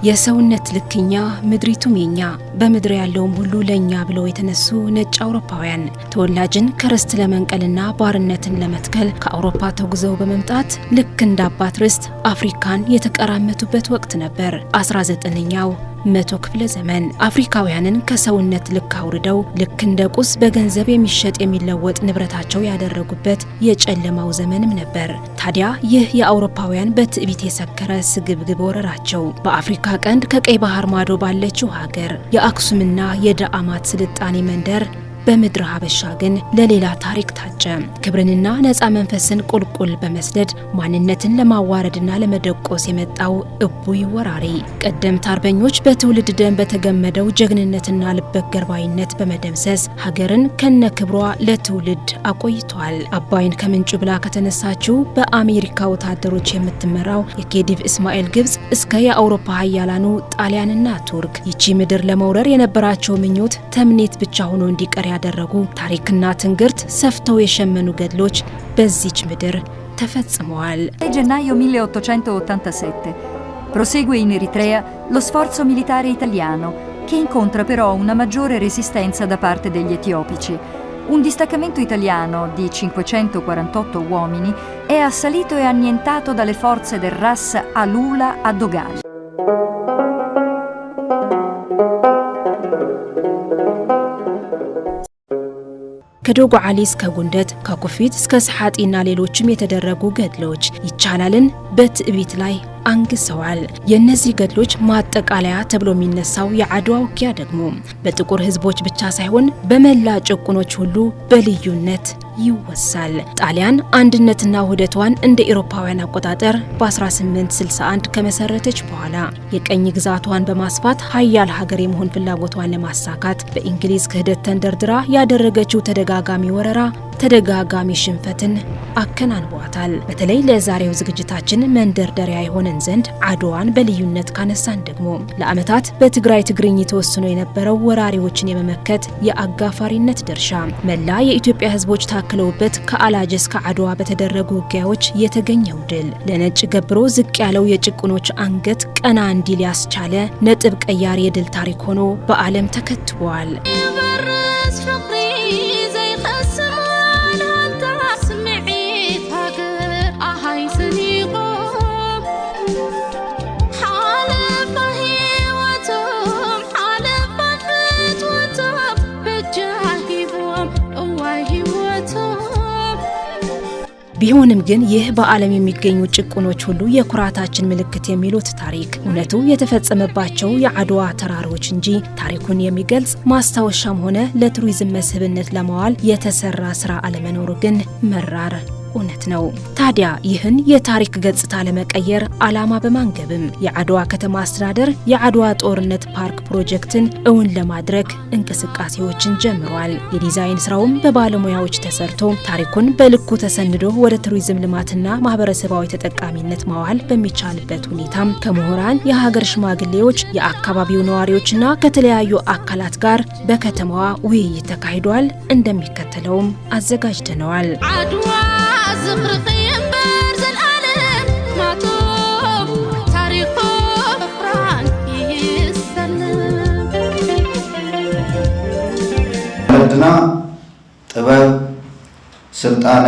የሰውነት ልክኛ ምድሪቱም የኛ በምድር ያለውም ሁሉ ለኛ ብለው የተነሱ ነጭ አውሮፓውያን ተወላጅን ከርስት ለመንቀልና ባርነትን ለመትከል ከአውሮፓ ተጉዘው በመምጣት ልክ እንደ አባት ርስት አፍሪካን የተቀራመቱበት ወቅት ነበር። 19ኛው መቶ ክፍለ ዘመን አፍሪካውያንን ከሰውነት ልክ አውርደው ልክ እንደ ቁስ በገንዘብ የሚሸጥ የሚለወጥ ንብረታቸው ያደረጉበት የጨለማው ዘመንም ነበር። ታዲያ ይህ የአውሮፓውያን በትዕቢት የሰከረ ስግብግብ ወረራቸው በአፍሪካ ቀንድ ከቀይ ባህር ማዶ ባለችው ሀገር የአክሱምና የዳአማት ስልጣኔ መንደር በምድር ሀበሻ ግን ለሌላ ታሪክ ታጨ። ክብርንና ነፃ መንፈስን ቁልቁል በመስደድ ማንነትን ለማዋረድና ለመደቆስ የመጣው እቡይ ወራሪ ቀደምት አርበኞች በትውልድ ደም በተገመደው ጀግንነትና ልበገርባይነት በመደምሰስ ሀገርን ከነክብሯ ለትውልድ አቆይቷል። አባይን ከምንጩ ብላ ከተነሳችው በአሜሪካ ወታደሮች የምትመራው የኬዲቭ እስማኤል ግብጽ እስከ የአውሮፓ ሀያላኑ ጣሊያንና ቱርክ ይቺ ምድር ለመውረር የነበራቸው ምኞት ተምኔት ብቻ ሆኖ እንዲቀር ያደረጉ ታሪክና ትንግርት ሰፍተው የሸመኑ ገድሎች በዚች ምድር ተፈጽመዋል። Gennaio 1887 prosegue in Eritrea lo sforzo militare italiano che incontra però una maggiore resistenza da parte degli etiopici. Un distaccamento italiano di 548 uomini è assalito e annientato dalle forze del Ras Alula a Dogal. ከዶጎ ዓሊ እስከ ጉንደት ከኩፊት እስከ ሰሓጢና ሌሎችም የተደረጉ ገድሎች ይቻላልን በትዕቢት ላይ አንግሰዋል። የነዚህ ገድሎች ማጠቃለያ ተብሎ የሚነሳው የአድዋ ውጊያ ደግሞ በጥቁር ህዝቦች ብቻ ሳይሆን በመላ ጭቁኖች ሁሉ በልዩነት ይወሳል። ጣሊያን አንድነትና ውህደቷን እንደ ኤሮፓውያን አቆጣጠር በ1861 ከመሰረተች በኋላ የቀኝ ግዛቷን በማስፋት ሀያል ሀገር የመሆን ፍላጎቷን ለማሳካት በእንግሊዝ ክህደት ተንደርድራ ያደረገችው ተደጋጋሚ ወረራ ተደጋጋሚ ሽንፈትን አከናንቧታል። በተለይ ለዛሬው ዝግጅታችን መንደርደሪያ የሆነን ዘንድ አድዋን በልዩነት ካነሳን ደግሞ ለዓመታት በትግራይ ትግርኝ ተወስኖ የነበረው ወራሪዎችን የመመከት የአጋፋሪነት ድርሻ መላ የኢትዮጵያ ህዝቦች ታክለውበት ከአላጀ እስከ አድዋ በተደረጉ ውጊያዎች የተገኘው ድል ለነጭ ገብሮ ዝቅ ያለው የጭቁኖች አንገት ቀና እንዲል ያስቻለ ነጥብ ቀያሪ የድል ታሪክ ሆኖ በዓለም ተከትቧል። ቢሆንም ግን ይህ በዓለም የሚገኙ ጭቁኖች ሁሉ የኩራታችን ምልክት የሚሉት ታሪክ እውነቱ የተፈጸመባቸው የአድዋ ተራሮች እንጂ ታሪኩን የሚገልጽ ማስታወሻም ሆነ ለቱሪዝም መስህብነት ለማዋል የተሰራ ስራ አለመኖሩ ግን መራር እውነት ነው። ታዲያ ይህን የታሪክ ገጽታ ለመቀየር ዓላማ በማንገብም የአድዋ ከተማ አስተዳደር የአድዋ ጦርነት ፓርክ ፕሮጀክትን እውን ለማድረግ እንቅስቃሴዎችን ጀምሯል። የዲዛይን ስራውም በባለሙያዎች ተሰርቶ ታሪኩን በልኩ ተሰንዶ ወደ ቱሪዝም ልማትና ማህበረሰባዊ ተጠቃሚነት ማዋል በሚቻልበት ሁኔታም ከምሁራን፣ የሀገር ሽማግሌዎች፣ የአካባቢው ነዋሪዎችና ከተለያዩ አካላት ጋር በከተማዋ ውይይት ተካሂዷል። እንደሚከተለውም አዘጋጅተነዋል። ወለድና ጥበብ፣ ስልጣነ፣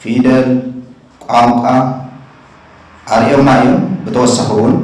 ፊደል፣ ቋንቋ አርዮምና እዮም በተወሰኸውን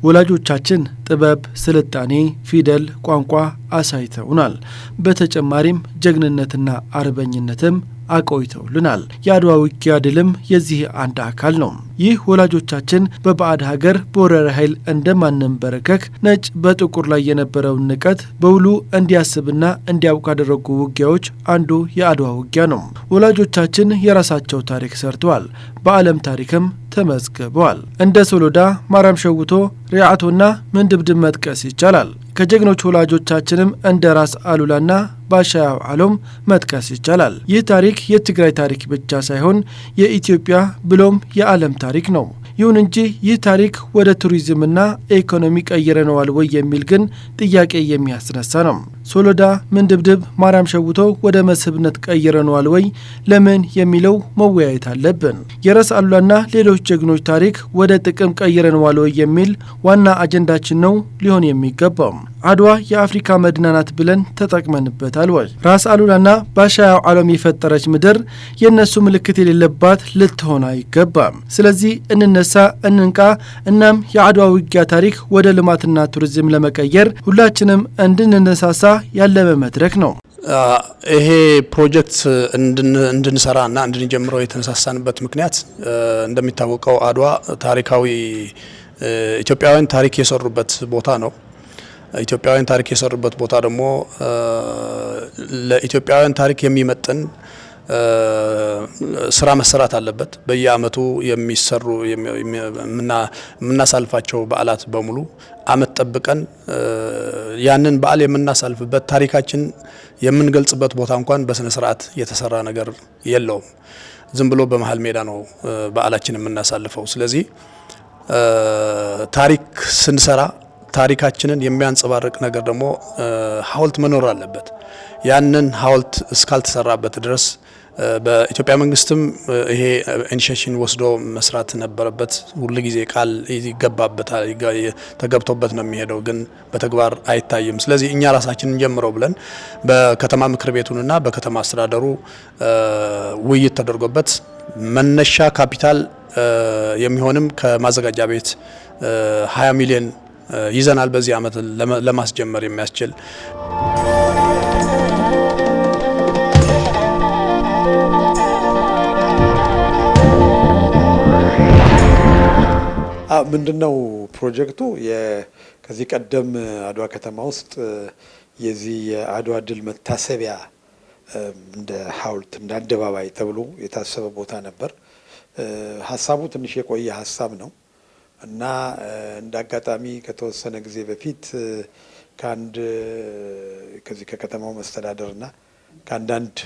ወላጆቻችን ጥበብ፣ ስልጣኔ፣ ፊደል፣ ቋንቋ አሳይተውናል። በተጨማሪም ጀግንነትና አርበኝነትም አቆይተውልናል። የአድዋ ውጊያ ድልም የዚህ አንድ አካል ነው። ይህ ወላጆቻችን በባዕድ ሀገር በወረረ ኃይል እንደማንበረከክ ነጭ በጥቁር ላይ የነበረውን ንቀት በውሉ እንዲያስብና እንዲያውቅ ካደረጉ ውጊያዎች አንዱ የአድዋ ውጊያ ነው። ወላጆቻችን የራሳቸው ታሪክ ሰርተዋል። በዓለም ታሪክም ተመዝግበዋል። እንደ ሶሎዳ፣ ማርያም ሸውቶ፣ ሪዓቶና ምንድብድብ መጥቀስ ይቻላል። ከጀግኖች ወላጆቻችንም እንደ ራስ አሉላና ባሻ አሎም መጥቀስ ይቻላል። ይህ ታሪክ የትግራይ ታሪክ ብቻ ሳይሆን የኢትዮጵያ ብሎም የዓለም ታሪክ ነው። ይሁን እንጂ ይህ ታሪክ ወደ ቱሪዝምና ኢኮኖሚ ቀይረነዋል ወይ የሚል ግን ጥያቄ የሚያስነሳ ነው። ሶሎዳ፣ ምንድብድብ፣ ማርያም ሸውቶ ወደ መስህብነት ቀይረነዋል ወይ ለምን የሚለው መወያየት አለብን። የራስ አሉላና ሌሎች ጀግኖች ታሪክ ወደ ጥቅም ቀይረነዋል ወይ የሚል ዋና አጀንዳችን ነው ሊሆን የሚገባው። አድዋ የአፍሪካ መዲና ናት ብለን ተጠቅመንበታል ወይ? ራስ አሉላና ባሻያው ዓለም የፈጠረች ምድር የነሱ ምልክት የሌለባት ልትሆን አይገባም። ስለዚህ እንነሳ፣ እንንቃ። እናም የአድዋ ውጊያ ታሪክ ወደ ልማትና ቱሪዝም ለመቀየር ሁላችንም እንድንነሳሳ ያለመ መድረክ ነው። ይሄ ፕሮጀክት እንድንሰራና እንድንጀምረው የተነሳሳንበት ምክንያት እንደሚታወቀው አድዋ ታሪካዊ ኢትዮጵያውያን ታሪክ የሰሩበት ቦታ ነው። ኢትዮጵያውያን ታሪክ የሰሩበት ቦታ ደግሞ ለኢትዮጵያውያን ታሪክ የሚመጥን ስራ መሰራት አለበት። በየአመቱ የሚሰሩ የምናሳልፋቸው በዓላት በሙሉ አመት ጠብቀን ያንን በዓል የምናሳልፍበት ታሪካችን የምንገልጽበት ቦታ እንኳን በስነ ስርዓት የተሰራ ነገር የለውም። ዝም ብሎ በመሃል ሜዳ ነው በዓላችን የምናሳልፈው። ስለዚህ ታሪክ ስንሰራ ታሪካችንን የሚያንጸባርቅ ነገር ደግሞ ሐውልት መኖር አለበት። ያንን ሐውልት እስካልተሰራበት ድረስ በኢትዮጵያ መንግስትም ይሄ ኢኒሺዬሽን ወስዶ መስራት ነበረበት። ሁሉ ጊዜ ቃል ይገባበታል፣ ተገብቶበት ነው የሚሄደው፣ ግን በተግባር አይታይም። ስለዚህ እኛ ራሳችንን ጀምረው ብለን በከተማ ምክር ቤቱንና በከተማ አስተዳደሩ ውይይት ተደርጎበት መነሻ ካፒታል የሚሆንም ከማዘጋጃ ቤት 20 ሚሊዮን ይዘናል። በዚህ አመት ለማስጀመር የሚያስችል ምንድነው ፕሮጀክቱ? ከዚህ ቀደም አድዋ ከተማ ውስጥ የዚህ የአድዋ ድል መታሰቢያ እንደ ሐውልት እንደ አደባባይ ተብሎ የታሰበ ቦታ ነበር። ሀሳቡ ትንሽ የቆየ ሀሳብ ነው እና እንደ አጋጣሚ ከተወሰነ ጊዜ በፊት ከዚህ ከከተማው መስተዳደርና ከአንዳንድ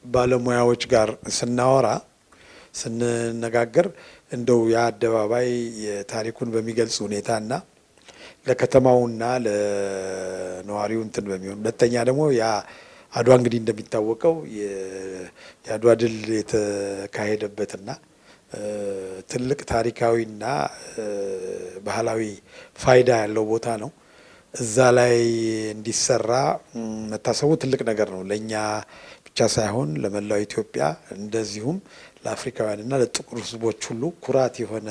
ባለሙያዎች ጋር ስንነጋገር እንደው ያ አደባባይ የታሪኩን በሚገልጽ ሁኔታና ለከተማውና ለነዋሪው እንትን በሚሆን፣ ሁለተኛ ደግሞ ያ አድዋ እንግዲህ እንደሚታወቀው የአድዋ ድል የተካሄደበትና ትልቅ ታሪካዊና ባህላዊ ፋይዳ ያለው ቦታ ነው። እዛ ላይ እንዲሰራ መታሰቡ ትልቅ ነገር ነው። ለኛ ብቻ ሳይሆን ለመላው ኢትዮጵያ እንደዚሁም ለአፍሪካውያንና ለጥቁር ሕዝቦች ሁሉ ኩራት የሆነ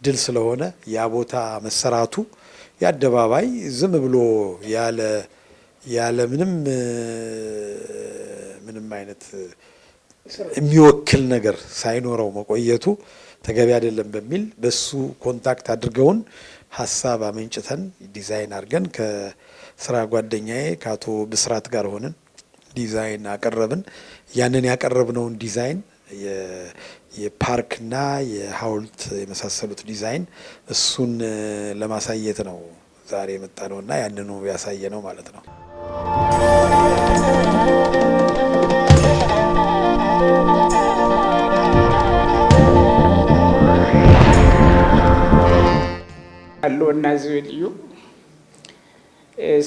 ድል ስለሆነ ያ ቦታ መሰራቱ የአደባባይ ዝም ብሎ ያለ ምንም አይነት የሚወክል ነገር ሳይኖረው መቆየቱ ተገቢ አይደለም በሚል በሱ ኮንታክት አድርገውን ሀሳብ አመንጭተን ዲዛይን አድርገን ከስራ ጓደኛዬ ከአቶ ብስራት ጋር ሆነን ዲዛይን አቀረብን። ያንን ያቀረብነውን ዲዛይን የፓርክና የሐውልት የመሳሰሉት ዲዛይን እሱን ለማሳየት ነው ዛሬ የመጣ ነውና ያንኑ ያሳየ ነው ማለት ነው። አሎና ዝብልዩ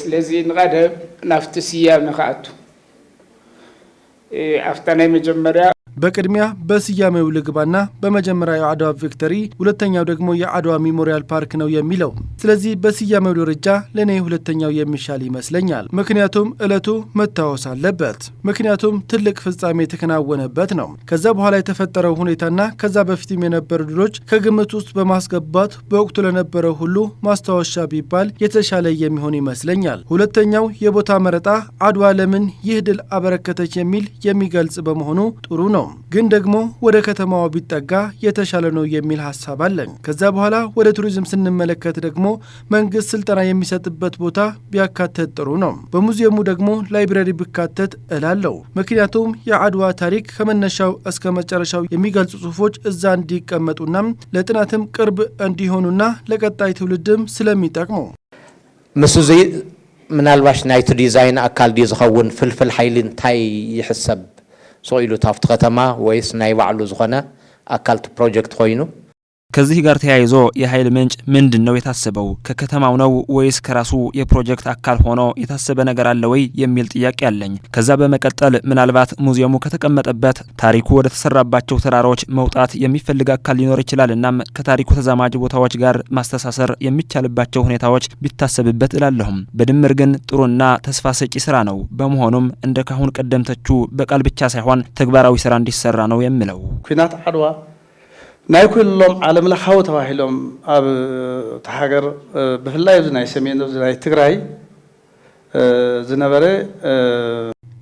ስለዚህ ንቀደም ናፍቲ ስያሜ ከአቱ አፍታናይ መጀመሪያ በቅድሚያ በስያሜው ልግባና በመጀመሪያው የአድዋ ቪክቶሪ፣ ሁለተኛው ደግሞ የአድዋ ሜሞሪያል ፓርክ ነው የሚለው። ስለዚህ በስያሜው ደረጃ ለኔ ሁለተኛው የሚሻል ይመስለኛል። ምክንያቱም እለቱ መታወስ አለበት። ምክንያቱም ትልቅ ፍጻሜ የተከናወነበት ነው። ከዛ በኋላ የተፈጠረው ሁኔታና ከዛ በፊትም የነበሩ ድሎች ከግምት ውስጥ በማስገባት በወቅቱ ለነበረው ሁሉ ማስታወሻ ቢባል የተሻለ የሚሆን ይመስለኛል። ሁለተኛው የቦታ መረጣ አድዋ ለምን ይህ ድል አበረከተች የሚል የሚገልጽ በመሆኑ ጥሩ ነው። ግን ደግሞ ወደ ከተማዋ ቢጠጋ የተሻለ ነው የሚል ሀሳብ አለኝ። ከዛ በኋላ ወደ ቱሪዝም ስንመለከት ደግሞ መንግስት ስልጠና የሚሰጥበት ቦታ ቢያካተት ጥሩ ነው። በሙዚየሙ ደግሞ ላይብረሪ ቢካተት እላለሁ። ምክንያቱም የአድዋ ታሪክ ከመነሻው እስከ መጨረሻው የሚገልጹ ጽሁፎች እዛ እንዲቀመጡና ለጥናትም ቅርብ እንዲሆኑና ለቀጣይ ትውልድም ስለሚጠቅሙ ምስዚ ምናልባሽ ናይቲ ዲዛይን አካል ዝኸውን ፍልፍል ኃይሊ እንታይ ይሕሰብ ሶኢሉ ታፍት ከተማ ወይስ ናይ ባዕሉ ዝኾነ አካልት ፕሮጀክት ኮይኑ ከዚህ ጋር ተያይዞ የኃይል ምንጭ ምንድነው የታሰበው? ከከተማው ነው ወይስ ከራሱ የፕሮጀክት አካል ሆኖ የታሰበ ነገር አለ ወይ የሚል ጥያቄ አለኝ። ከዛ በመቀጠል ምናልባት ሙዚየሙ ከተቀመጠበት ታሪኩ ወደ ተሰራባቸው ተራራዎች መውጣት የሚፈልግ አካል ሊኖር ይችላል። እናም ከታሪኩ ተዛማጅ ቦታዎች ጋር ማስተሳሰር የሚቻልባቸው ሁኔታዎች ቢታሰብበት እላለሁም። በድምር ግን ጥሩና ተስፋ ሰጪ ስራ ነው። በመሆኑም እንደ ካሁን ቀደምተቹ በቃል ብቻ ሳይሆን ተግባራዊ ስራ እንዲሰራ ነው የሚለው። ኩናት ዓድዋ ናይ ኩሎም ዓለም ለኻው ተባሂሎም ኣብ ተሃገር ብፍላይ ናይ ሰሜን ናይ ትግራይ ዝነበረ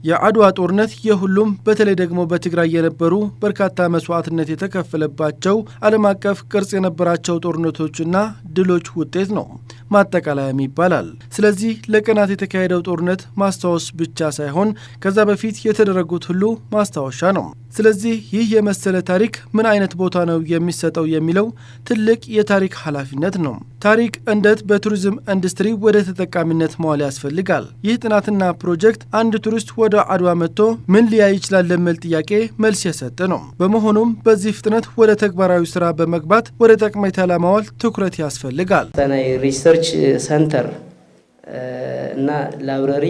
የአድዋ ጦርነት የሁሉም በተለይ ደግሞ በትግራይ የነበሩ በርካታ መስዋዕትነት የተከፈለባቸው ዓለም አቀፍ ቅርጽ የነበራቸው ጦርነቶችና ድሎች ውጤት ነው፣ ማጠቃለያም ይባላል። ስለዚህ ለቀናት የተካሄደው ጦርነት ማስታወስ ብቻ ሳይሆን ከዛ በፊት የተደረጉት ሁሉ ማስታወሻ ነው። ስለዚህ ይህ የመሰለ ታሪክ ምን አይነት ቦታ ነው የሚሰጠው የሚለው ትልቅ የታሪክ ኃላፊነት ነው። ታሪክ እንዴት በቱሪዝም ኢንዱስትሪ ወደ ተጠቃሚነት መዋል ያስፈልጋል። ይህ ጥናትና ፕሮጀክት አንድ ቱሪስት ወደ አድዋ መጥቶ ምን ሊያይ ይችላል ለሚል ጥያቄ መልስ የሰጠ ነው። በመሆኑም በዚህ ፍጥነት ወደ ተግባራዊ ስራ በመግባት ወደ ጠቅሜታ ለማዋል ትኩረት ያስፈልጋል። ናይ ሪሰርች ሰንተር እና ላይብረሪ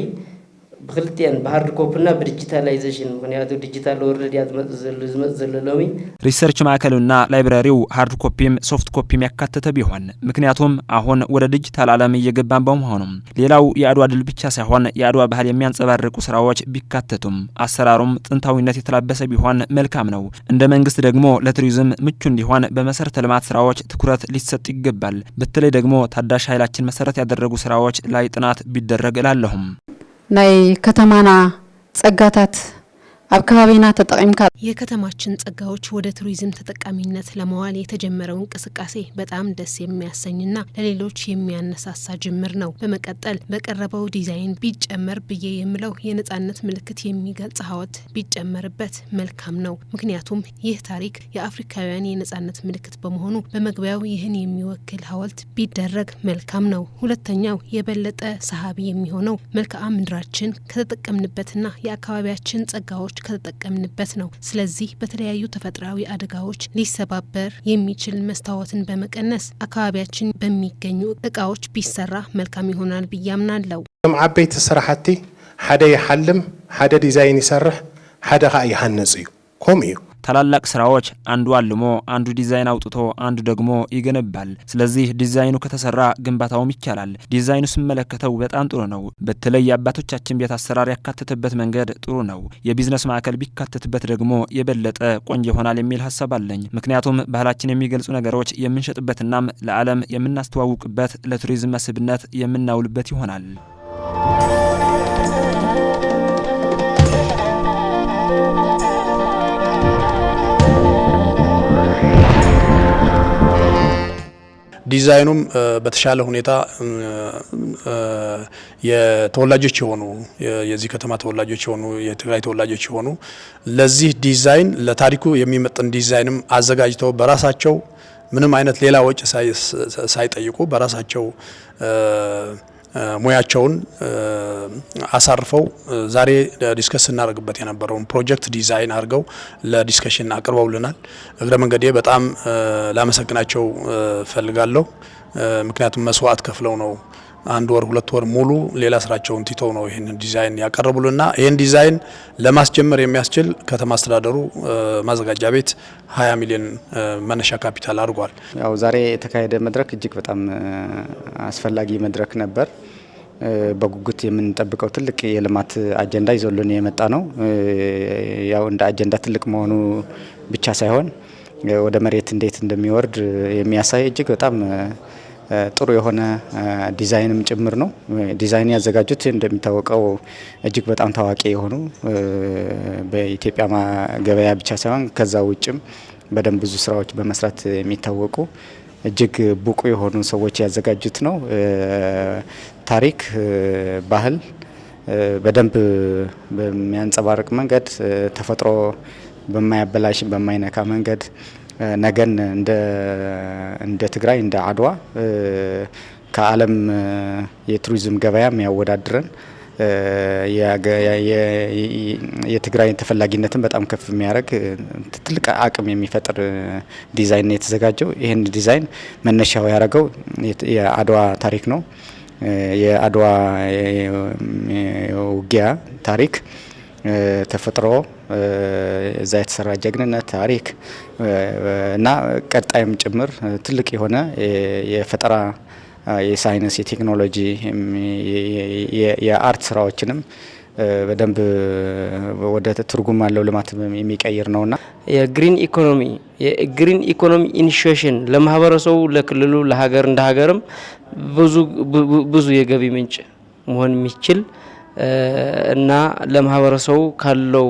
ብክልቲያን በሃርድ ኮፒና በዲጂታላይዜሽን ምክንያቱ ዲጂታል ወርልድ ያዝመጽዘለሎሚ ሪሰርች ማዕከሉና ላይብረሪው ሃርድ ኮፒም ሶፍት ኮፒም ያካተተ ቢሆን ምክንያቱም አሁን ወደ ዲጂታል ዓለም እየገባን በመሆኑ ሌላው የአድዋ ድል ብቻ ሳይሆን የአድዋ ባህል የሚያንጸባርቁ ስራዎች ቢካተቱም አሰራሩም ጥንታዊነት የተላበሰ ቢሆን መልካም ነው። እንደ መንግስት ደግሞ ለቱሪዝም ምቹ እንዲሆን በመሰረተ ልማት ስራዎች ትኩረት ሊሰጥ ይገባል። በተለይ ደግሞ ታዳሽ ኃይላችን መሰረት ያደረጉ ስራዎች ላይ ጥናት ቢደረግ እላለሁም። ናይ ከተማና ጸጋታት ኣብ ከባቢና ተጠቂምካ የከተማችን ጸጋዎች ወደ ቱሪዝም ተጠቃሚነት ለማዋል የተጀመረው እንቅስቃሴ በጣም ደስ የሚያሰኝና ለሌሎች የሚያነሳሳ ጅምር ነው። በመቀጠል በቀረበው ዲዛይን ቢጨመር ብዬ የምለው የነጻነት ምልክት የሚገልጽ ሐውልት ቢጨመርበት መልካም ነው። ምክንያቱም ይህ ታሪክ የአፍሪካውያን የነጻነት ምልክት በመሆኑ በመግቢያው ይህን የሚወክል ሐውልት ቢደረግ መልካም ነው። ሁለተኛው የበለጠ ሰሃቢ የሚሆነው መልክዓ ምድራችን ከተጠቀምንበትና የአካባቢያችን ጸጋዎች ከተጠቀምንበት ነው። ስለዚህ በተለያዩ ተፈጥሯዊ አደጋዎች ሊሰባበር የሚችል መስታወትን በመቀነስ አካባቢያችን በሚገኙ እቃዎች ቢሰራ መልካም ይሆናል ብዬ አምናለሁ። ዓበይቲ ስራሕቲ ሓደ ይሐልም፣ ሓደ ዲዛይን ይሰርሕ፣ ሓደ ኸ ይሃነጽ እዩ ከም እዩ። ታላላቅ ስራዎች አንዱ አልሞ አንዱ ዲዛይን አውጥቶ አንዱ ደግሞ ይገነባል። ስለዚህ ዲዛይኑ ከተሰራ ግንባታውም ይቻላል። ዲዛይኑ ስመለከተው በጣም ጥሩ ነው። በተለይ የአባቶቻችን ቤት አሰራር ያካተተበት መንገድ ጥሩ ነው። የቢዝነስ ማዕከል ቢካተትበት ደግሞ የበለጠ ቆንጆ ይሆናል የሚል ሐሳብ አለኝ። ምክንያቱም ባህላችን የሚገልጹ ነገሮች የምንሸጥበትና ለዓለም የምናስተዋውቅበት ለቱሪዝም መስህብነት የምናውልበት ይሆናል። ዲዛይኑም በተሻለ ሁኔታ የተወላጆች የሆኑ የዚህ ከተማ ተወላጆች የሆኑ የትግራይ ተወላጆች የሆኑ ለዚህ ዲዛይን ለታሪኩ የሚመጥን ዲዛይንም አዘጋጅተው በራሳቸው ምንም አይነት ሌላ ወጪ ሳይጠይቁ በራሳቸው ሙያቸውን አሳርፈው ዛሬ ዲስከስ እናደርግበት የነበረውን ፕሮጀክት ዲዛይን አድርገው ለዲስከሽን አቅርበውልናል። እግረ መንገዴ በጣም ላመሰግናቸው ፈልጋለሁ። ምክንያቱም መስዋዕት ከፍለው ነው አንድ ወር ሁለት ወር ሙሉ ሌላ ስራቸውን ትተው ነው ይሄን ዲዛይን ያቀርቡልና ይሄን ዲዛይን ለማስጀመር የሚያስችል ከተማ አስተዳደሩ ማዘጋጃ ቤት 20 ሚሊዮን መነሻ ካፒታል አድርጓል። ያው ዛሬ የተካሄደ መድረክ እጅግ በጣም አስፈላጊ መድረክ ነበር። በጉጉት የምንጠብቀው ትልቅ የልማት አጀንዳ ይዞልን የመጣ ነው። ያው እንደ አጀንዳ ትልቅ መሆኑ ብቻ ሳይሆን ወደ መሬት እንዴት እንደሚወርድ የሚያሳይ እጅግ በጣም ጥሩ የሆነ ዲዛይንም ጭምር ነው። ዲዛይን ያዘጋጁት እንደሚታወቀው እጅግ በጣም ታዋቂ የሆኑ በኢትዮጵያ ገበያ ብቻ ሳይሆን ከዛ ውጭም በደንብ ብዙ ስራዎች በመስራት የሚታወቁ እጅግ ብቁ የሆኑ ሰዎች ያዘጋጁት ነው። ታሪክ፣ ባህል በደንብ በሚያንጸባርቅ መንገድ ተፈጥሮ በማያበላሽ በማይነካ መንገድ ነገን እንደ ትግራይ እንደ አድዋ ከዓለም የቱሪዝም ገበያ የሚያወዳድረን የትግራይን ተፈላጊነትን በጣም ከፍ የሚያደርግ ትልቅ አቅም የሚፈጥር ዲዛይን ነው የተዘጋጀው። ይህን ዲዛይን መነሻው ያደረገው የአድዋ ታሪክ ነው። የአድዋ ውጊያ ታሪክ ተፈጥሮ እዛ የተሰራ ጀግንነት ታሪክ እና ቀጣይም ጭምር ትልቅ የሆነ የፈጠራ የሳይንስ የቴክኖሎጂ የአርት ስራዎችንም በደንብ ወደ ትርጉም ያለው ልማት የሚቀይር ነውና የግሪን ኢኮኖሚ ኢኒሺዬሽን ለማህበረሰቡ ለክልሉ ለሀገር እንደ ሀገርም ብዙ የገቢ ምንጭ መሆን የሚችል እና ለማህበረሰቡ ካለው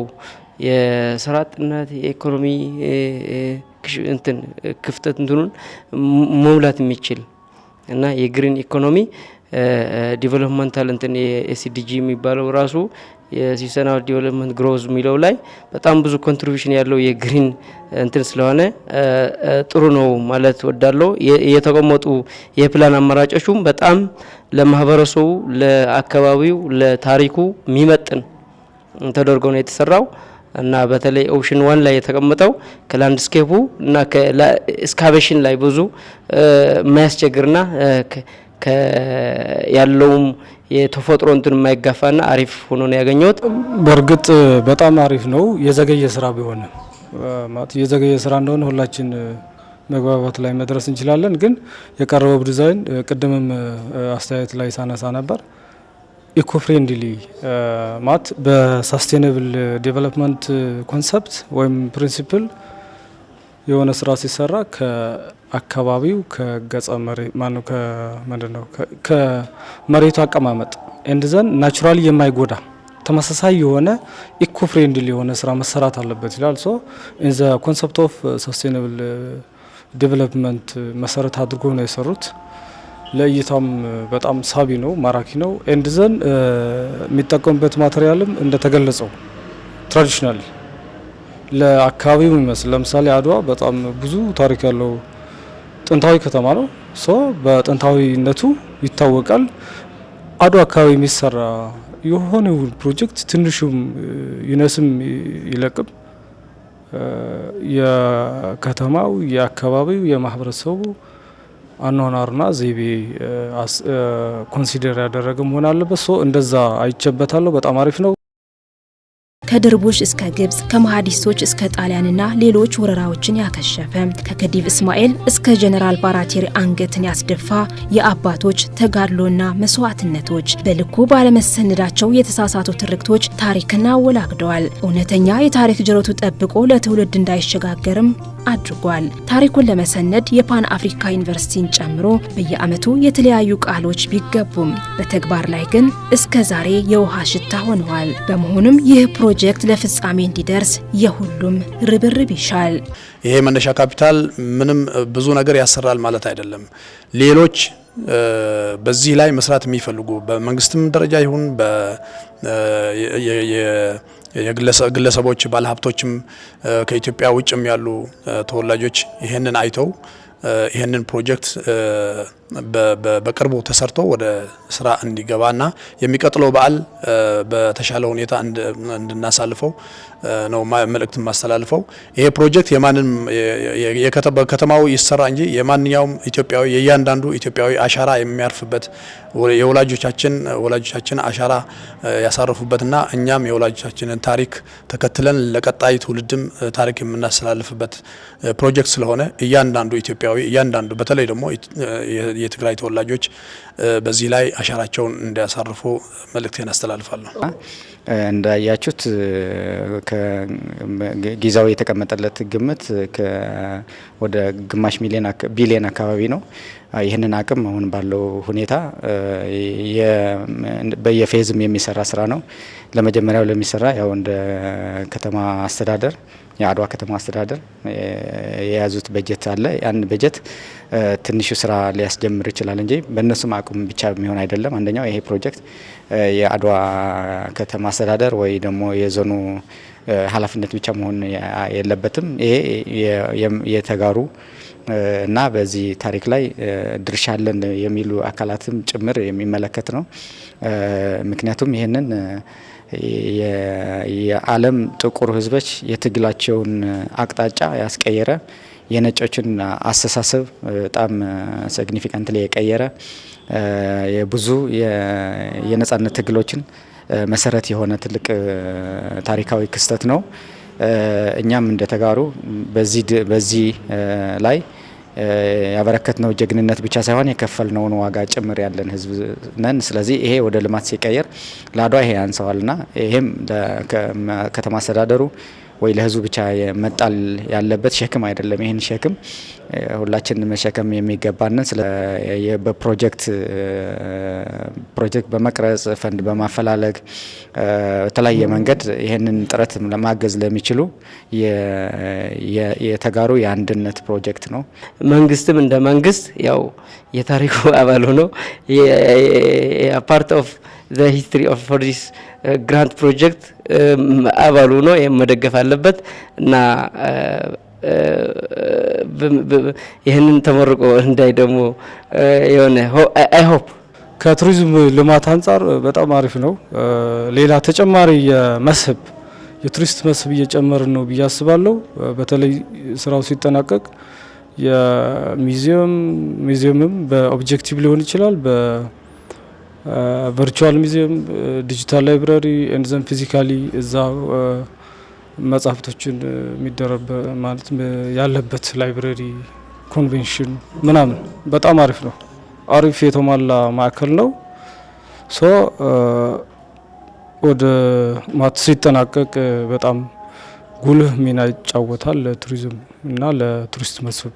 የስራ አጥነት የኢኮኖሚ ክፍተት እንትኑን መሙላት የሚችል እና የግሪን ኢኮኖሚ ዲቨሎፕመንታል የኤስዲጂ የሚባለው ራሱ የሲስተናል ዲቨሎፕመንት ግሮዝ የሚለው ላይ በጣም ብዙ ኮንትሪቢዩሽን ያለው የግሪን ስለሆነ ጥሩ ነው ማለት ወዳለው የተቀመጡ የፕላን አማራጮቹም በጣም ለማህበረሰቡ ለአካባቢው ለታሪኩ የሚመጥን ተደርጎ ነው የተሰራው እና በተለይ ኦፕሽን 1 ላይ የተቀመጠው ከላንድስኬፑ እና ከኤክስካቬሽን ላይ ብዙ የማያስቸግርና ያለውም የተፈጥሮ የማይጋፋና አሪፍ ሆኖ ነው ያገኘሁት። በእርግጥ በጣም አሪፍ ነው። የዘገየ ስራ ቢሆን ማለት የዘገየ ስራ እንደሆነ ሁላችን መግባባት ላይ መድረስ እንችላለን። ግን የቀረበው ዲዛይን ቅድምም አስተያየት ላይ ሳነሳ ነበር ኢኮ ፍሬንድሊ ማለት በሳስቴናብል ዴቨሎፕመንት ኮንሰፕት ወይም ፕሪንሲፕል የሆነ ስራ ሲሰራ ከአካባቢው ከገጸ መሬት ማነው ከምንድነው ከመሬቱ አቀማመጥ ኤንድዘን ናቹራሊ የማይጎዳ ተመሳሳይ የሆነ ኢኮ ፍሬንድሊ የሆነ ስራ መሰራት አለበት ይላል። ሶ ኢን ዘ ኮንሰፕት ኦፍ ሳስቴናብል ዴቨሎፕመንት መሰረት አድርጎ ነው የሰሩት። ለእይታም በጣም ሳቢ ነው፣ ማራኪ ነው። ኤንድዘን የሚጠቀሙበት ማቴሪያልም እንደተገለጸው ትራዲሽናል ለአካባቢው የሚመስል ለምሳሌ አድዋ በጣም ብዙ ታሪክ ያለው ጥንታዊ ከተማ ነው። ሶ በጥንታዊነቱ ይታወቃል። አድዋ አካባቢ የሚሰራ የሆነው ፕሮጀክት ትንሹም ይነስም ይለቅም የከተማው የአካባቢው የማህበረሰቡ አኗኗርና ዘይቤ ኮንሲደር ያደረገ መሆን አለበት። ሶ እንደዛ አይቸበታለሁ። በጣም አሪፍ ነው። ከድርቡሽ እስከ ግብጽ ከመሐዲስቶች እስከ ጣሊያንና ሌሎች ወረራዎችን ያከሸፈ ከከዲቭ እስማኤል እስከ ጀነራል ባራቴሪ አንገትን ያስደፋ የአባቶች ተጋድሎና መስዋዕትነቶች በልኩ ባለመሰነዳቸው የተሳሳቱ ትርክቶች ታሪክና አወላግደዋል። እውነተኛ የታሪክ ጅረቱ ጠብቆ ለትውልድ እንዳይሸጋገርም አድርጓል። ታሪኩን ለመሰነድ የፓን አፍሪካ ዩኒቨርሲቲን ጨምሮ በየዓመቱ የተለያዩ ቃሎች ቢገቡም በተግባር ላይ ግን እስከ ዛሬ የውሃ ሽታ ሆነዋል። በመሆኑም ይህ ፕሮጀክት ለፍጻሜ እንዲደርስ የሁሉም ርብርብ ይሻል። ይሄ መነሻ ካፒታል ምንም ብዙ ነገር ያሰራል ማለት አይደለም። ሌሎች በዚህ ላይ መስራት የሚፈልጉ በመንግስትም ደረጃ ይሁን የግለሰቦች ባለሀብቶችም ከኢትዮጵያ ውጭም ያሉ ተወላጆች ይሄንን አይተው ይሄንን ፕሮጀክት በቅርቡ ተሰርቶ ወደ ስራ እንዲገባና የሚቀጥለው በዓል በተሻለ ሁኔታ እንድናሳልፈው ነው መልእክት ማስተላልፈው። ይሄ ፕሮጀክት የማንንም ከተማው ይሰራ እንጂ የማንኛውም ኢትዮጵያዊ የእያንዳንዱ ኢትዮጵያዊ አሻራ የሚያርፍበት የወላጆቻችን አሻራ ያሳረፉበትና እኛም የወላጆቻችንን ታሪክ ተከትለን ለቀጣይ ትውልድም ታሪክ የምናስተላልፍበት ፕሮጀክት ስለሆነ እያንዳንዱ ኢትዮጵያዊ እያንዳንዱ በተለይ ደግሞ የትግራይ ተወላጆች በዚህ ላይ አሻራቸውን እንዲያሳርፉ መልእክቴን አስተላልፋለሁ። እንዳያችሁት ጊዜያዊ የተቀመጠለት ግምት ወደ ግማሽ ቢሊዮን አካባቢ ነው። ይህንን አቅም አሁን ባለው ሁኔታ በየፌዝም የሚሰራ ስራ ነው። ለመጀመሪያው ለሚሰራ ያው እንደ ከተማ አስተዳደር የአድዋ ከተማ አስተዳደር የያዙት በጀት አለ። ያን በጀት ትንሹ ስራ ሊያስጀምር ይችላል እንጂ በእነሱም አቅም ብቻ የሚሆን አይደለም። አንደኛው ይሄ ፕሮጀክት የአድዋ ከተማ አስተዳደር ወይ ደግሞ የዞኑ ኃላፊነት ብቻ መሆን የለበትም። ይሄ የተጋሩ እና በዚህ ታሪክ ላይ ድርሻ አለን የሚሉ አካላትም ጭምር የሚመለከት ነው። ምክንያቱም ይህንን የዓለም ጥቁር ህዝቦች የትግላቸውን አቅጣጫ ያስቀየረ የነጮችን አስተሳሰብ በጣም ሲግኒፊካንትሊ የቀየረ የብዙ የነጻነት ትግሎችን መሰረት የሆነ ትልቅ ታሪካዊ ክስተት ነው። እኛም እንደ ተጋሩ በዚህ ላይ ያበረከትነው ጀግንነት ብቻ ሳይሆን የከፈልነውን ዋጋ ጭምር ያለን ህዝብ ነን። ስለዚህ ይሄ ወደ ልማት ሲቀየር ለአድዋ ይሄ ያንሰዋልና ይሄም ለከተማ አስተዳደሩ ወይ ለህዝቡ ብቻ መጣል ያለበት ሸክም አይደለም። ይሄን ሸክም ሁላችን መሸከም የሚገባንን ስለ በፕሮጀክት በመቅረጽ ፈንድ በማፈላለግ በተለያየ መንገድ ይሄንን ጥረት ለማገዝ ለሚችሉ የተጋሩ የአንድነት ፕሮጀክት ነው። መንግስትም እንደ መንግስት ያው የታሪኩ አባል ሆኖ ፓርት ኦፍ the history of for this grant project አባል ሆኖ መደገፍ አለበት እና ይህንን ተመርቆ እንዳይ ደግሞ የሆነ አይ ሆፕ ከቱሪዝም ልማት አንጻር በጣም አሪፍ ነው። ሌላ ተጨማሪ የቱሪስት መስህብ እየጨመርን ነው ብዬ አስባለሁ። በተለይ ስራው ሲጠናቀቅ የሚዚየምም በኦብጀክቲቭ ሊሆን ይችላል፣ በቨርቹዋል ሚዚየም፣ ዲጂታል ላይብራሪ እንዘን ፊዚካሊ እዛ መጽሐፍቶችን የሚደረብ ማለት ያለበት ላይብራሪ ኮንቬንሽን ምናምን በጣም አሪፍ ነው። አሪፍ የተሟላ ማዕከል ነው። ሶ ወደ ማት ሲጠናቀቅ በጣም ጉልህ ሚና ይጫወታል ለቱሪዝም እና ለቱሪስት መስህብ።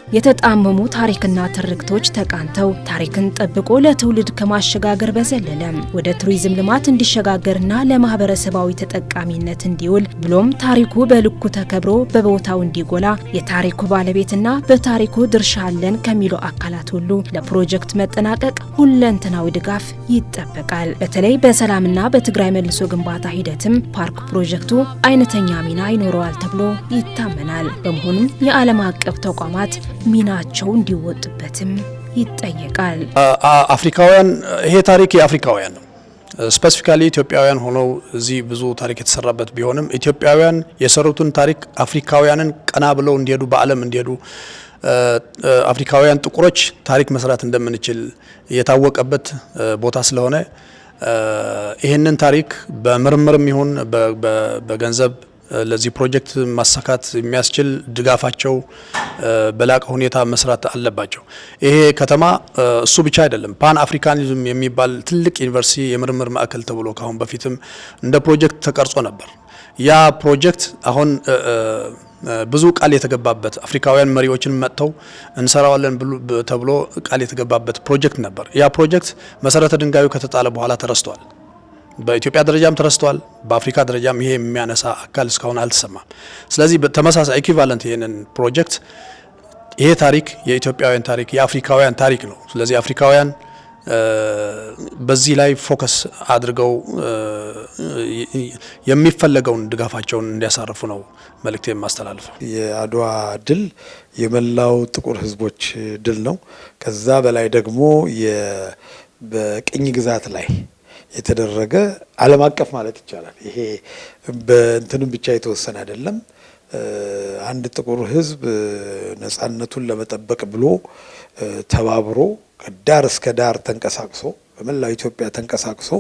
የተጣመሙ ታሪክና ትርክቶች ተቃንተው ታሪክን ጠብቆ ለትውልድ ከማሸጋገር በዘለለ ወደ ቱሪዝም ልማት እንዲሸጋገርና ለማህበረሰባዊ ተጠቃሚነት እንዲውል ብሎም ታሪኩ በልኩ ተከብሮ በቦታው እንዲጎላ የታሪኩ ባለቤትና በታሪኩ ድርሻ አለን ከሚሉ አካላት ሁሉ ለፕሮጀክት መጠናቀቅ ሁለንተናዊ ድጋፍ ይጠበቃል። በተለይ በሰላምና በትግራይ መልሶ ግንባታ ሂደትም ፓርክ ፕሮጀክቱ አይነተኛ ሚና ይኖረዋል ተብሎ ይታመናል። በመሆኑም የዓለም አቀፍ ተቋማት ሚናቸው እንዲወጡበትም ይጠየቃል። አፍሪካውያን ይሄ ታሪክ የአፍሪካውያን ነው። ስፔሲፊካሊ ኢትዮጵያውያን ሆነው እዚህ ብዙ ታሪክ የተሰራበት ቢሆንም ኢትዮጵያውያን የሰሩትን ታሪክ አፍሪካውያንን ቀና ብለው እንዲሄዱ በዓለም እንዲሄዱ አፍሪካውያን ጥቁሮች ታሪክ መስራት እንደምንችል የታወቀበት ቦታ ስለሆነ ይህንን ታሪክ በምርምርም ይሁን በገንዘብ ለዚህ ፕሮጀክት ማሳካት የሚያስችል ድጋፋቸው በላቀ ሁኔታ መስራት አለባቸው። ይሄ ከተማ እሱ ብቻ አይደለም፣ ፓን አፍሪካኒዝም የሚባል ትልቅ ዩኒቨርሲቲ የምርምር ማዕከል ተብሎ ካሁን በፊትም እንደ ፕሮጀክት ተቀርጾ ነበር። ያ ፕሮጀክት አሁን ብዙ ቃል የተገባበት አፍሪካውያን መሪዎችን መጥተው እንሰራዋለን ተብሎ ቃል የተገባበት ፕሮጀክት ነበር። ያ ፕሮጀክት መሰረተ ድንጋዩ ከተጣለ በኋላ ተረስቷል። በኢትዮጵያ ደረጃም ተረስቷል። በአፍሪካ ደረጃም ይሄ የሚያነሳ አካል እስካሁን አልተሰማም። ስለዚህ ተመሳሳይ ኢኩቫለንት ይሄንን ፕሮጀክት ይሄ ታሪክ የኢትዮጵያውያን ታሪክ የአፍሪካውያን ታሪክ ነው። ስለዚህ አፍሪካውያን በዚህ ላይ ፎከስ አድርገው የሚፈለገውን ድጋፋቸውን እንዲያሳርፉ ነው መልእክት የማስተላልፈው። የአድዋ ድል የመላው ጥቁር ሕዝቦች ድል ነው። ከዛ በላይ ደግሞ በቅኝ ግዛት ላይ የተደረገ ዓለም አቀፍ ማለት ይቻላል። ይሄ በእንትንም ብቻ የተወሰነ አይደለም። አንድ ጥቁር ሕዝብ ነጻነቱን ለመጠበቅ ብሎ ተባብሮ ከዳር እስከ ዳር ተንቀሳቅሶ በመላው ኢትዮጵያ ተንቀሳቅሶ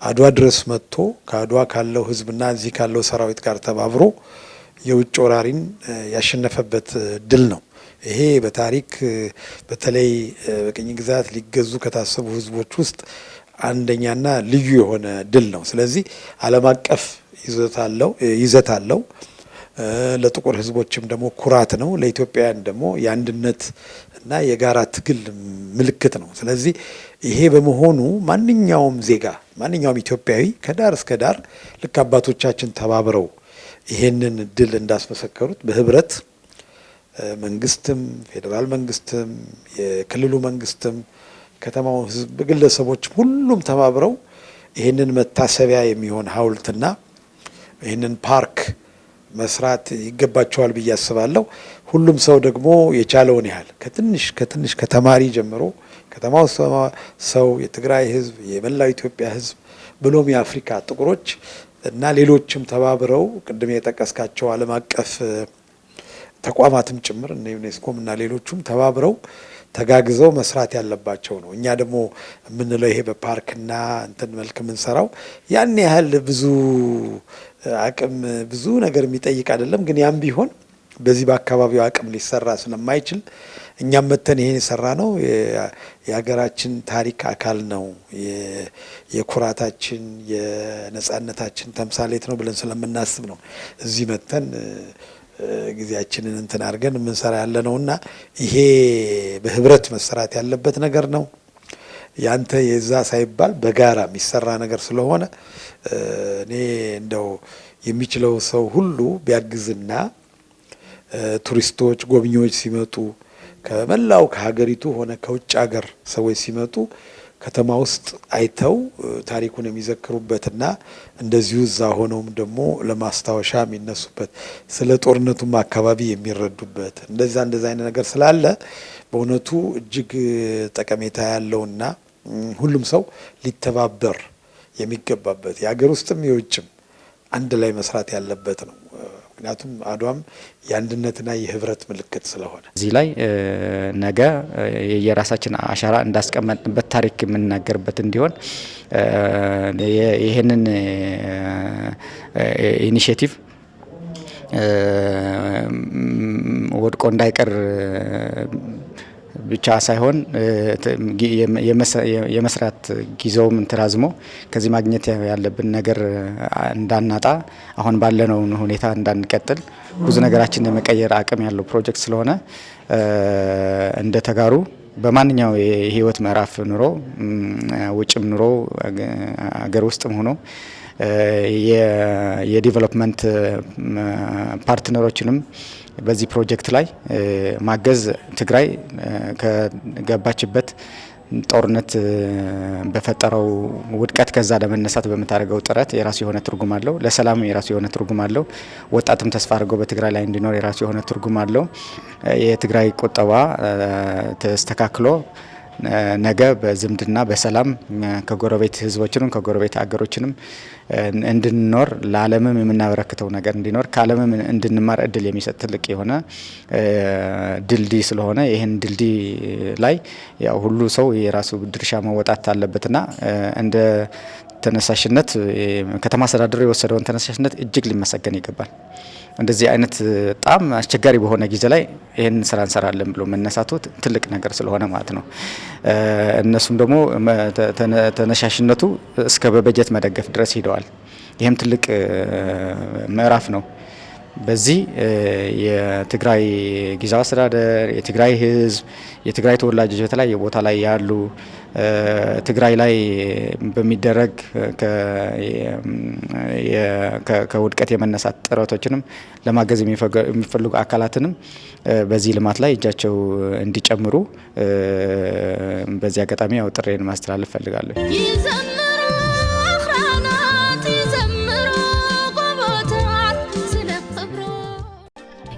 አድዋ ድረስ መጥቶ ከአድዋ ካለው ሕዝብና እዚህ ካለው ሰራዊት ጋር ተባብሮ የውጭ ወራሪን ያሸነፈበት ድል ነው። ይሄ በታሪክ በተለይ በቅኝ ግዛት ሊገዙ ከታሰቡ ሕዝቦች ውስጥ አንደኛና ልዩ የሆነ ድል ነው። ስለዚህ ዓለም አቀፍ ይዘት አለው። ለጥቁር ሕዝቦችም ደግሞ ኩራት ነው። ለኢትዮጵያውያን ደግሞ የአንድነት እና የጋራ ትግል ምልክት ነው። ስለዚህ ይሄ በመሆኑ ማንኛውም ዜጋ ማንኛውም ኢትዮጵያዊ ከዳር እስከ ዳር ልክ አባቶቻችን ተባብረው ይሄንን ድል እንዳስመሰከሩት በህብረት መንግስትም፣ ፌዴራል መንግስትም፣ የክልሉ መንግስትም፣ ከተማው ህዝብ፣ ግለሰቦች ሁሉም ተባብረው ይህንን መታሰቢያ የሚሆን ሐውልትና ይህንን ፓርክ መስራት ይገባቸዋል ብዬ አስባለሁ። ሁሉም ሰው ደግሞ የቻለውን ያህል ከትንሽ ከተማሪ ጀምሮ ከተማው ሰው የትግራይ ህዝብ የመላው ኢትዮጵያ ህዝብ ብሎም የአፍሪካ ጥቁሮች እና ሌሎችም ተባብረው ቅድም የጠቀስካቸው ዓለም አቀፍ ተቋማትም ጭምር እና ዩኔስኮም እና ሌሎችም ተባብረው ተጋግዘው መስራት ያለባቸው ነው። እኛ ደግሞ የምንለው ይሄ በፓርክና እንትን መልክ የምንሰራው ያን ያህል ብዙ አቅም ብዙ ነገር የሚጠይቅ አይደለም። ግን ያም ቢሆን በዚህ በአካባቢው አቅም ሊሰራ ስለማይችል እኛም መተን ይሄን የሰራ ነው የሀገራችን ታሪክ አካል ነው፣ የኩራታችን የነጻነታችን ተምሳሌት ነው ብለን ስለምናስብ ነው እዚህ መተን ጊዜያችንን እንትን አድርገን የምንሰራ ያለ ነውና ይሄ በህብረት መሰራት ያለበት ነገር ነው። ያንተ የዛ ሳይባል በጋራ የሚሰራ ነገር ስለሆነ እኔ እንደው የሚችለው ሰው ሁሉ ቢያግዝና ቱሪስቶች ጎብኚዎች ሲመጡ ከመላው ከሀገሪቱ ሆነ ከውጭ ሀገር ሰዎች ሲመጡ ከተማ ውስጥ አይተው ታሪኩን የሚዘክሩበትና እንደዚሁ እዛ ሆነውም ደግሞ ለማስታወሻ የሚነሱበት ስለ ጦርነቱም አካባቢ የሚረዱበት እንደዛ አይነት ነገር ስላለ በእውነቱ እጅግ ጠቀሜታ ያለውና ሁሉም ሰው ሊተባበር የሚገባበት የሀገር ውስጥም የውጭም አንድ ላይ መስራት ያለበት ነው። ምክንያቱም አድዋም የአንድነትና የህብረት ምልክት ስለሆነ እዚህ ላይ ነገ የራሳችን አሻራ እንዳስቀመጥንበት ታሪክ የምንናገርበት እንዲሆን ይሄንን ኢኒሼቲቭ ወድቆ እንዳይቀር ብቻ ሳይሆን የመስራት ጊዜውም ተራዝሞ ከዚህ ማግኘት ያለብን ነገር እንዳናጣ አሁን ባለነው ሁኔታ እንዳንቀጥል ብዙ ነገራችን የመቀየር አቅም ያለው ፕሮጀክት ስለሆነ እንደ ተጋሩ በማንኛው የህይወት ምዕራፍ ኑሮ ውጭም ኑሮ አገር ውስጥም ሆኖ የዲቨሎፕመንት ፓርትነሮችንም በዚህ ፕሮጀክት ላይ ማገዝ ትግራይ ከገባችበት ጦርነት በፈጠረው ውድቀት ከዛ ለመነሳት በመታረገው ጥረት የራሱ የሆነ ትርጉም አለው። ለሰላም የራሱ የሆነ ትርጉም አለው። ወጣትም ተስፋ አድርገው በትግራይ ላይ እንዲኖር የራሱ የሆነ ትርጉም አለው። የትግራይ ቁጠባ ተስተካክሎ ነገ በዝምድና በሰላም ከጎረቤት ህዝቦችንም ከጎረቤት አገሮችንም እንድንኖር ለዓለምም የምናበረክተው ነገር እንዲኖር ከዓለምም እንድንማር እድል የሚሰጥ ትልቅ የሆነ ድልድይ ስለሆነ ይህን ድልድይ ላይ ያው ሁሉ ሰው የራሱ ድርሻ መወጣት አለበትና እንደ ተነሳሽነት ከተማ አስተዳደሩ የወሰደውን ተነሳሽነት እጅግ ሊመሰገን ይገባል። እንደዚህ አይነት በጣም አስቸጋሪ በሆነ ጊዜ ላይ ይሄን ስራ እንሰራለን ብሎ መነሳቱ ትልቅ ነገር ስለሆነ ማለት ነው። እነሱም ደግሞ ተነሳሽነቱ እስከ በበጀት መደገፍ ድረስ ሄደዋል። ይሄም ትልቅ ምዕራፍ ነው። በዚህ የትግራይ ጊዜያዊ አስተዳደር የትግራይ ህዝብ የትግራይ ተወላጆች በተለያየ ቦታ ላይ ያሉ ትግራይ ላይ በሚደረግ ከውድቀት የመነሳት ጥረቶችንም ለማገዝ የሚፈልጉ አካላትንም በዚህ ልማት ላይ እጃቸው እንዲጨምሩ በዚህ አጋጣሚ ያው ጥሬን ማስተላለፍ ፈልጋለሁ።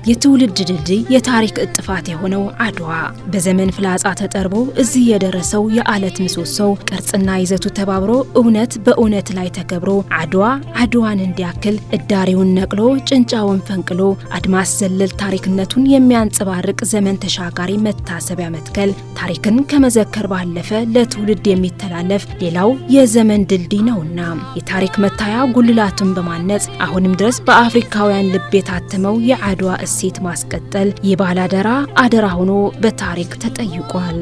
የትውልድ ድልድይ የታሪክ እጥፋት የሆነው አድዋ በዘመን ፍላጻ ተጠርቦ እዚህ የደረሰው የአለት ምሰሶው ቅርጽና ይዘቱ ተባብሮ እውነት በእውነት ላይ ተከብሮ አድዋን እንዲያክል እዳሪውን ነቅሎ ጭንጫውን ፈንቅሎ አድማስ ዘለል ታሪክነቱን የሚያንጸባርቅ ዘመን ተሻጋሪ መታሰቢያ መትከል ታሪክን ከመዘከር ባለፈ ለትውልድ የሚተላለፍ ሌላው የዘመን ድልድይ ነውና የታሪክ መታያ ጉልላቱን በማነጽ አሁንም ድረስ በአፍሪካውያን ልብ የታተመው የአድዋ እሴት ማስቀጠል የባላደራ አደራ ሆኖ በታሪክ ተጠይቋል።